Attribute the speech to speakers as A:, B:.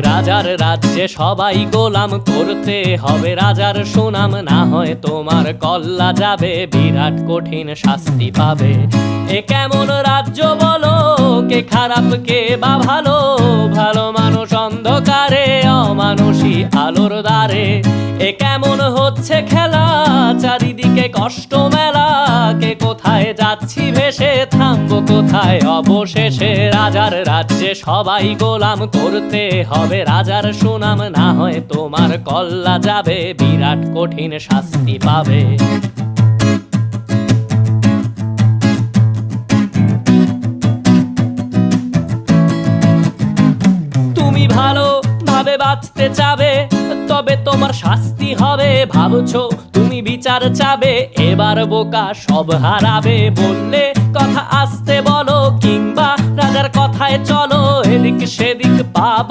A: রাজার রাজ্যে সবাই গোলাম, করতে হবে রাজার সুনাম, না হয় তোমার কল্লা যাবে, বিরাট কঠিন শাস্তি পাবে। এ কেমন রাজ্য বলো, কে খারাপ কে বা ভালো, ভালো মানুষ অন্ধকারে, অমানুষী আলোর দ্বারে। এ কেমন হচ্ছে খেলা, চারিদিকে কষ্ট মেলা, কে কোথায় যাচ্ছি ভেসে, থামবো কোথায় অবশেষে। রাজার রাজ্যে সবাই গোলাম, করতে হবে রাজার সুনাম, না হয় তোমার কল্লা যাবে, বিরাট কঠিন শাস্তি পাবে। তুমি ভালো ভাবে বাঁচতে চাবে, তবে তোমার শাস্তি হবে। ভাবছো তুমি বিচার চাবে, এবার বোকা সব হারাবে। বললে কথা আস্তে বলো, কিংবা রাজার কথায় চলো, এদিক সেদিক পা